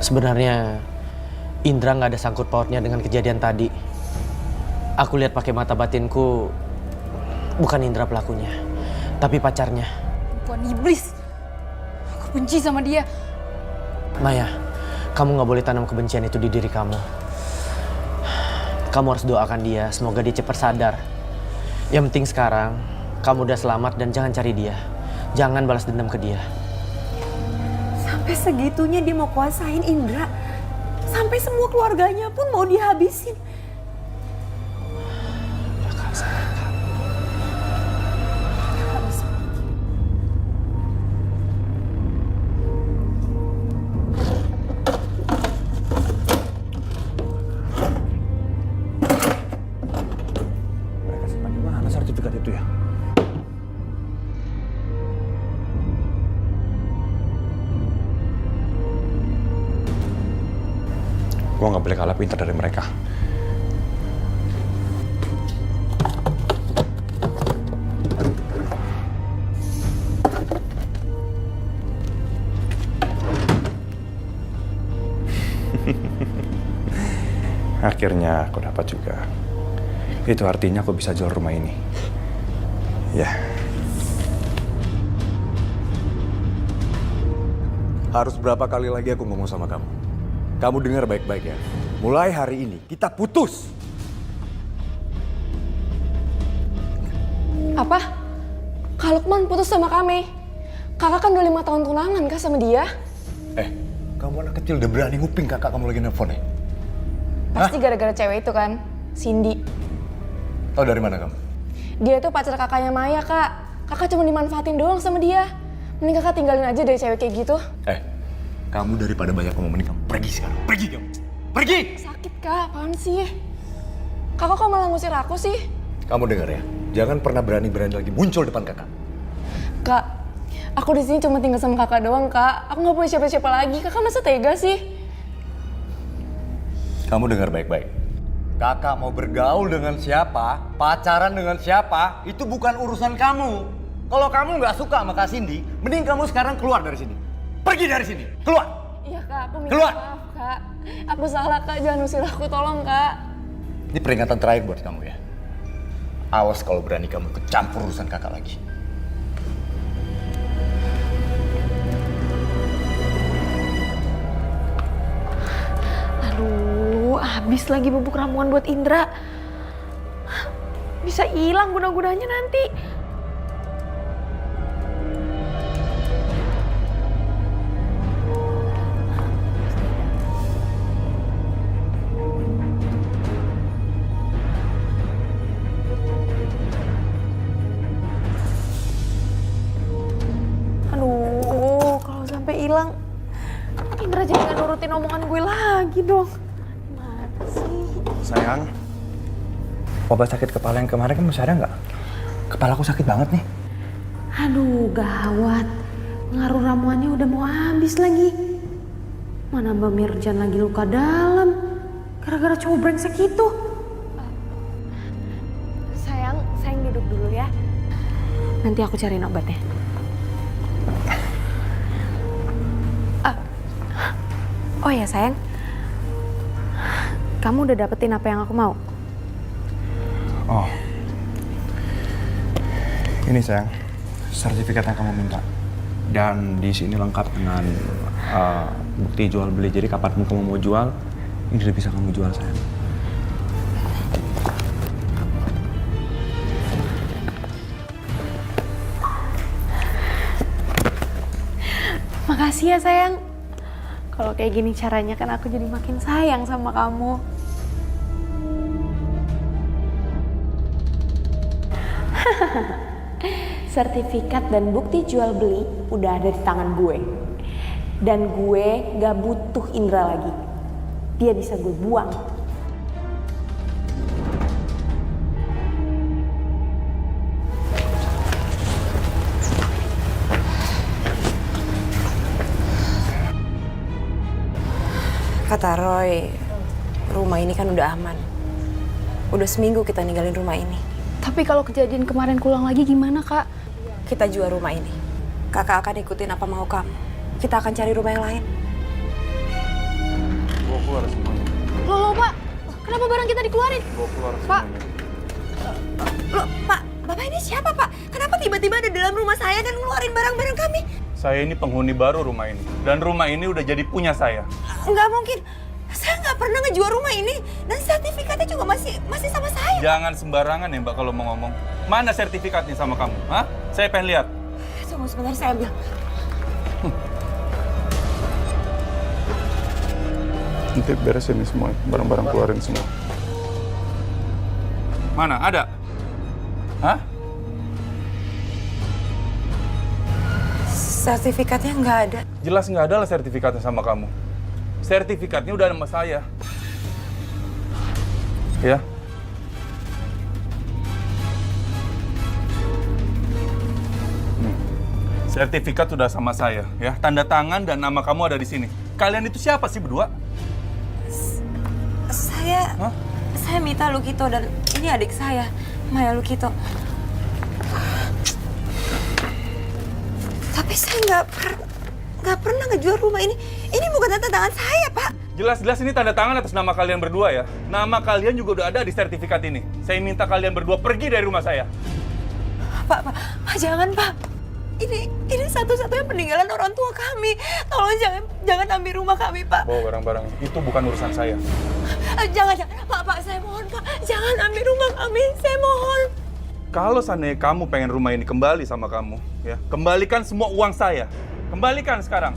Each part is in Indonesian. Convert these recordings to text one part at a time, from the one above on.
Sebenarnya Indra nggak ada sangkut pautnya dengan kejadian tadi. Aku lihat pakai mata batinku, bukan Indra pelakunya, tapi pacarnya. Perempuan iblis. Aku benci sama dia. Maya, kamu nggak boleh tanam kebencian itu di diri kamu. Kamu harus doakan dia, semoga dia cepat sadar. Yang penting sekarang, kamu udah selamat dan jangan cari dia. Jangan balas dendam ke dia. Sampai segitunya dia mau kuasain Indra. Sampai semua keluarganya pun mau dihabisin. Mereka simpan di mana sertifikat itu ya? Gue nggak boleh kalah pintar dari mereka. Akhirnya aku dapat juga. Itu artinya aku bisa jual rumah ini. Ya. Harus berapa kali lagi aku ngomong sama kamu? Kamu dengar baik-baik ya. Mulai hari ini kita putus. Apa? Kak Lukman putus sama kami. Kakak kan udah 5 tahun tunangan kak sama dia. Kamu anak kecil udah berani nguping kakak kamu lagi nelfon ya? Pasti gara-gara cewek itu kan, Cindy. Tahu dari mana kamu? Dia tuh pacar kakaknya Maya kak. Kakak cuma dimanfaatin doang sama dia. Mending kakak tinggalin aja dari cewek kayak gitu. Kamu daripada banyak ngomong, mending kamu pergi sekarang. Pergi kamu. Pergi! Sakit kak, apaan sih? Kakak kok malah ngusir aku sih? Kamu dengar ya, jangan pernah berani-berani lagi muncul depan kakak. Kak, aku di sini cuma tinggal sama kakak doang kak. Aku nggak punya siapa-siapa lagi. Kakak masa tega sih? Kamu dengar baik-baik. Kakak mau bergaul dengan siapa, pacaran dengan siapa, itu bukan urusan kamu. Kalau kamu nggak suka sama Kak Cindy, mending kamu sekarang keluar dari sini. Pergi dari sini, keluar! Iya kak, aku minta Keluar! maaf kak. Aku salah kak, jangan usir aku, tolong kak. Ini peringatan terakhir buat kamu ya. Awas kalau berani kamu kecampur urusan kakak lagi. Aduh, habis lagi bubuk ramuan buat Indra. Bisa hilang guna-gunanya nanti. Aduh, kalau sampai hilang, Indra jadi nggak nurutin omongan gue lagi dong. Gimana sih? Sayang, obat sakit kepala yang kemarin kan masih ada nggak? Kepalaku sakit banget nih. Aduh, gawat. Pengaruh ramuannya udah mau habis lagi. Mana Mbak Mirjan lagi luka dalam. Gara-gara cowok brengsek itu. Sayang duduk dulu ya. Nanti aku cariin obatnya. Oh ya sayang. Kamu udah dapetin apa yang aku mau? Oh, ini sayang, sertifikat yang kamu minta. Dan di sini lengkap dengan bukti jual beli. Jadi kapanpun kamu mau jual, ini udah bisa kamu jual sayang. Makasih ya sayang. Kalau kayak gini caranya kan aku jadi makin sayang sama kamu. Sertifikat dan bukti jual beli udah ada di tangan gue. Dan gue gak butuh Indra lagi. Dia bisa gue buang. Kata Roy, rumah ini kan udah aman. Udah seminggu kita ninggalin rumah ini. Tapi kalau kejadian kemarin kulang lagi gimana kak? Kita jual rumah ini. Kakak akan ikutin apa mau kamu. Kita akan cari rumah yang lain. keluar semuanya. Loh, Pak. Kenapa barang kita dikeluarin? Bawa keluar Pak. semuanya. Loh, Pak, Bapak ini siapa, Pak? Kenapa tiba-tiba ada dalam rumah saya dan ngeluarin barang-barang kami? Saya ini penghuni baru rumah ini. Dan rumah ini udah jadi punya saya. Nggak mungkin. Saya nggak pernah ngejual rumah ini. Dan sertifikatnya juga masih sama saya. Jangan sembarangan ya Mbak kalau mau ngomong. Mana sertifikatnya sama kamu? Hah? Saya pengen lihat. Tunggu sebentar, saya ambil. Nanti beresin nih semua, barang-barang keluarin semua. Mana? Ada? Hah? Sertifikatnya nggak ada. Jelas nggak ada lah sertifikatnya sama kamu. Sertifikatnya udah ada sama saya. Ya. Sertifikat sudah sama saya, ya. Tanda tangan dan nama kamu ada di sini. Kalian itu siapa sih berdua? Saya Mita Lukito dan ini adik saya, Maya Lukito. Tapi saya nggak pernah ngejual rumah ini. Ini bukan tanda tangan saya, Pak. Jelas-jelas ini tanda tangan atas nama kalian berdua ya. Nama kalian juga udah ada di sertifikat ini. Saya minta kalian berdua pergi dari rumah saya. Pak, jangan, Pak. Ini satu-satunya peninggalan orang tua kami. Tolong jangan ambil rumah kami, Pak. Bawa barang-barangnya. Itu bukan urusan saya. Jangan. Pak, saya mohon, Pak. Jangan ambil rumah kami. Saya mohon. Kalau seandainya kamu pengen rumah ini kembali sama kamu, ya, kembalikan semua uang saya. Kembalikan sekarang.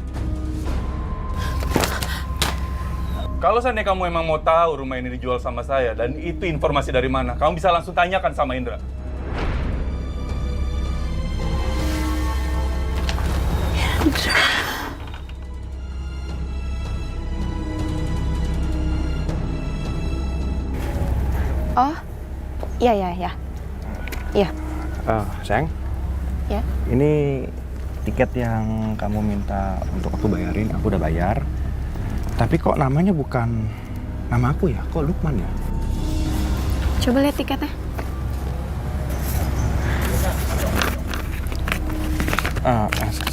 Kalau seandainya kamu emang mau tahu rumah ini dijual sama saya dan itu informasi dari mana, kamu bisa langsung tanyakan sama Indra. Oh, iya. Iya. Sayang. Ya. Ini tiket yang kamu minta untuk aku bayarin, aku udah bayar. Tapi kok namanya bukan nama aku ya? Kok Lukman ya? Coba lihat tiketnya.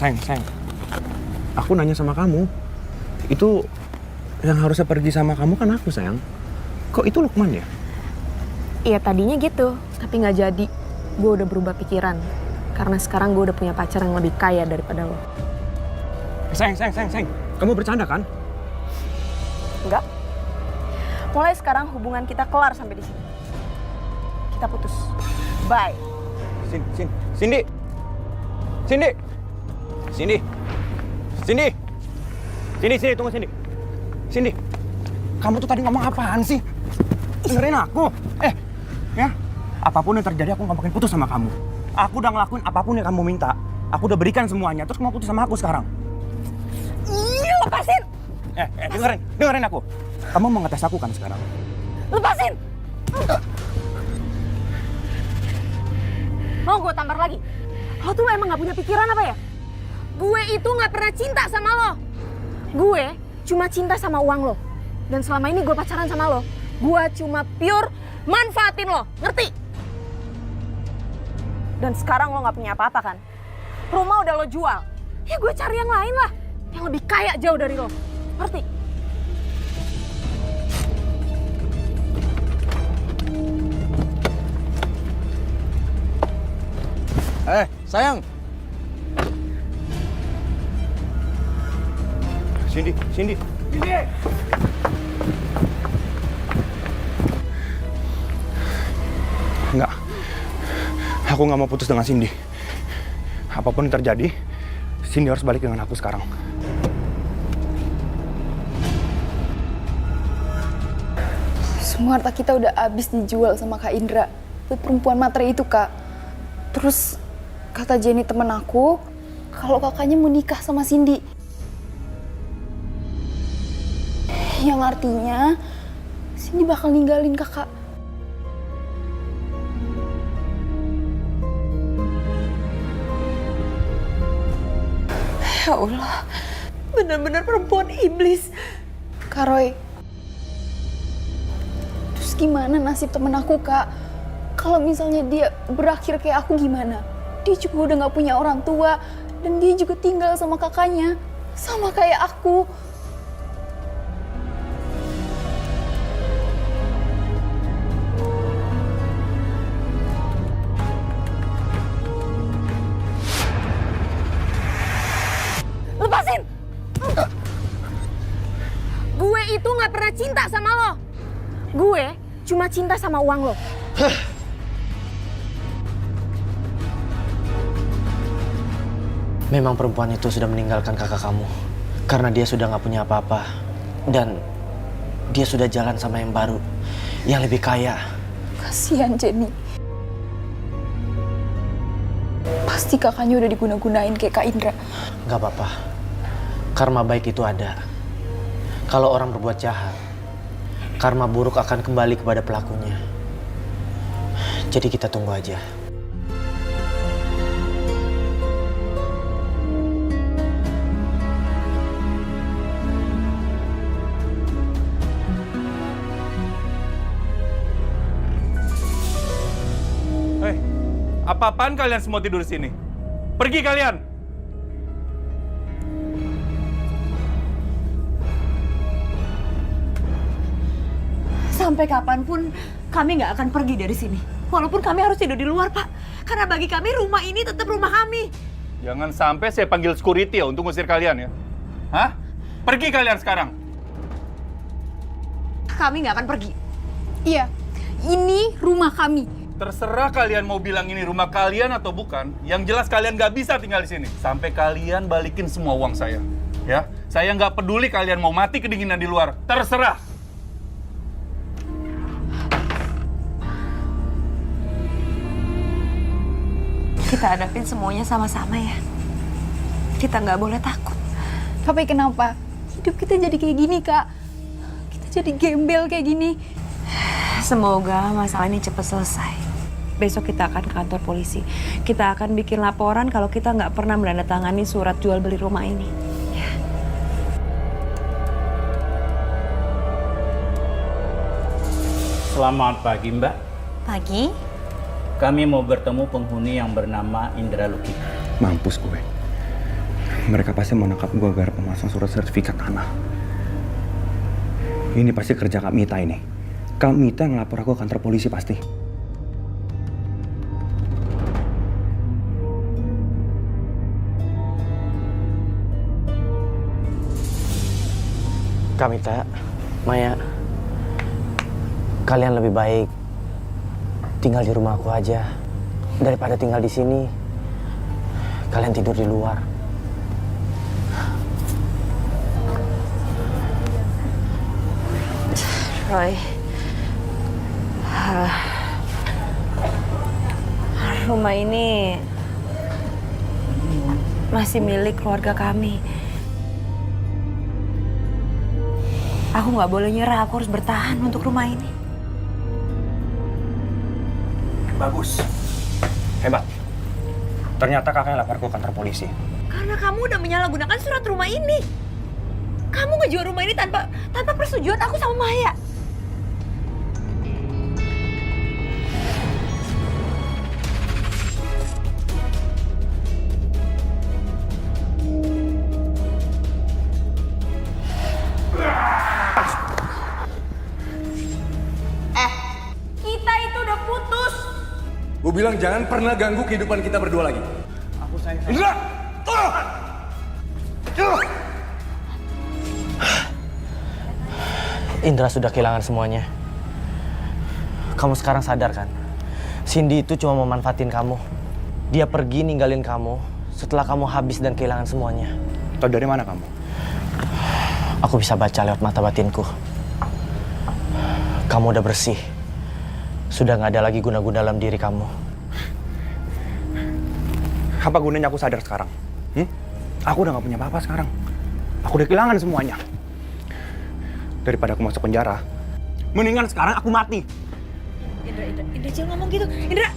Sayang. Aku nanya sama kamu. Itu yang harusnya pergi sama kamu kan aku, sayang. Kok itu Lukman ya? Iya, tadinya gitu. Tapi nggak jadi. Gue udah berubah pikiran. Karena sekarang gue udah punya pacar yang lebih kaya daripada lo. Sayang. Kamu bercanda kan? Enggak. Mulai sekarang hubungan kita kelar sampai di sini. Kita putus. Bye. Cindy, tunggu Cindy. Cindy, kamu tuh tadi ngomong apaan sih? Dengerin aku. Ya, apapun yang terjadi aku nggak mungkin putus sama kamu. Aku udah ngelakuin apapun yang kamu minta. Aku udah berikan semuanya, terus kamu putus sama aku sekarang. Iya, lepasin. Dengerin aku. Kamu mau ngetes aku kan sekarang? Lepasin. Mau gue tampar lagi? Lo tuh emang gak punya pikiran apa ya? Gue itu gak pernah cinta sama lo. Gue cuma cinta sama uang lo. Dan selama ini gue pacaran sama lo. Gue cuma pure manfaatin lo, ngerti? Dan sekarang lo gak punya apa-apa kan? Rumah udah lo jual. Ya gue cari yang lain lah. Yang lebih kaya jauh dari lo. Ngerti? Sayang. Cindy. Enggak. Aku nggak mau putus dengan Cindy. Apapun yang terjadi, Cindy harus balik dengan aku sekarang. Semua harta kita udah habis dijual sama Kak Indra buat perempuan matre itu, Kak. Terus kata Jenny temen aku kalau kakaknya mau nikah sama Cindy. Yang artinya Cindy bakal ninggalin kakak. Ya Allah, benar-benar perempuan iblis. Kak Roy, terus gimana nasib temen aku, Kak? Kalau misalnya dia berakhir kayak aku gimana? Dia juga udah gak punya orang tua, dan dia juga tinggal sama kakaknya, sama kayak aku. cinta sama lo. Gue cuma cinta sama uang lo. Memang perempuan itu sudah meninggalkan kakak kamu. Karena dia sudah nggak punya apa-apa. Dan dia sudah jalan sama yang baru. Yang lebih kaya. Kasihan Jenny. Pasti kakaknya udah diguna-gunain kayak Kak Indra. Nggak apa-apa. Karma baik itu ada. Kalau orang berbuat jahat, karma buruk akan kembali kepada pelakunya. Jadi kita tunggu aja. Hei, apa-apaan kalian semua tidur di sini? Pergi kalian! Sampai kapanpun kami nggak akan pergi dari sini. Walaupun kami harus tidur di luar, Pak. Karena bagi kami rumah ini tetap rumah kami. Jangan sampai saya panggil security ya untuk ngusir kalian ya. Hah? Pergi kalian sekarang. Kami nggak akan pergi. Iya, ini rumah kami. Terserah kalian mau bilang ini rumah kalian atau bukan. Yang jelas kalian nggak bisa tinggal di sini. Sampai kalian balikin semua uang saya. Ya, saya nggak peduli kalian mau mati kedinginan di luar. Terserah. Kita hadapin semuanya sama-sama ya. Kita nggak boleh takut. Tapi kenapa? Hidup kita jadi kayak gini, Kak. Kita jadi gembel kayak gini. Semoga masalah ini cepat selesai. Besok kita akan ke kantor polisi. Kita akan bikin laporan kalau kita nggak pernah menandatangani surat jual beli rumah ini. Selamat pagi, Mbak. Pagi. Kami mau bertemu penghuni yang bernama Indra Luki. Mampus gue. Mereka pasti mau nangkap gue gara pemasang surat sertifikat tanah. Ini pasti kerja Kak Mita ini. Kak Mita yang ngelapor aku ke kantor polisi pasti. Kamita, Maya, kalian lebih baik tinggal di rumah aku aja daripada tinggal di sini. Kalian tidur di luar. Roy, rumah ini masih milik keluarga kami. Aku nggak boleh nyerah, aku harus bertahan untuk rumah ini. Bagus. Hebat. Ternyata kakaknya lapor ke kantor polisi. Karena kamu udah menyalahgunakan surat rumah ini. Kamu ngejual rumah ini tanpa persetujuan aku sama Maya. Kita itu udah putus. Gue bilang jangan pernah ganggu kehidupan kita berdua lagi. Aku sayang. Indra! Indra sudah kehilangan semuanya. Kamu sekarang sadar kan? Cindy itu cuma memanfaatin kamu. Dia pergi ninggalin kamu setelah kamu habis dan kehilangan semuanya. Tahu dari mana kamu? Aku bisa baca lewat mata batinku. Kamu udah bersih. Sudah nggak ada lagi guna-guna dalam diri kamu. Apa gunanya aku sadar sekarang? Aku udah gak punya apa-apa sekarang. Aku udah kehilangan semuanya. Daripada aku masuk penjara, mendingan sekarang aku mati. Indra, jangan ngomong gitu. Indra,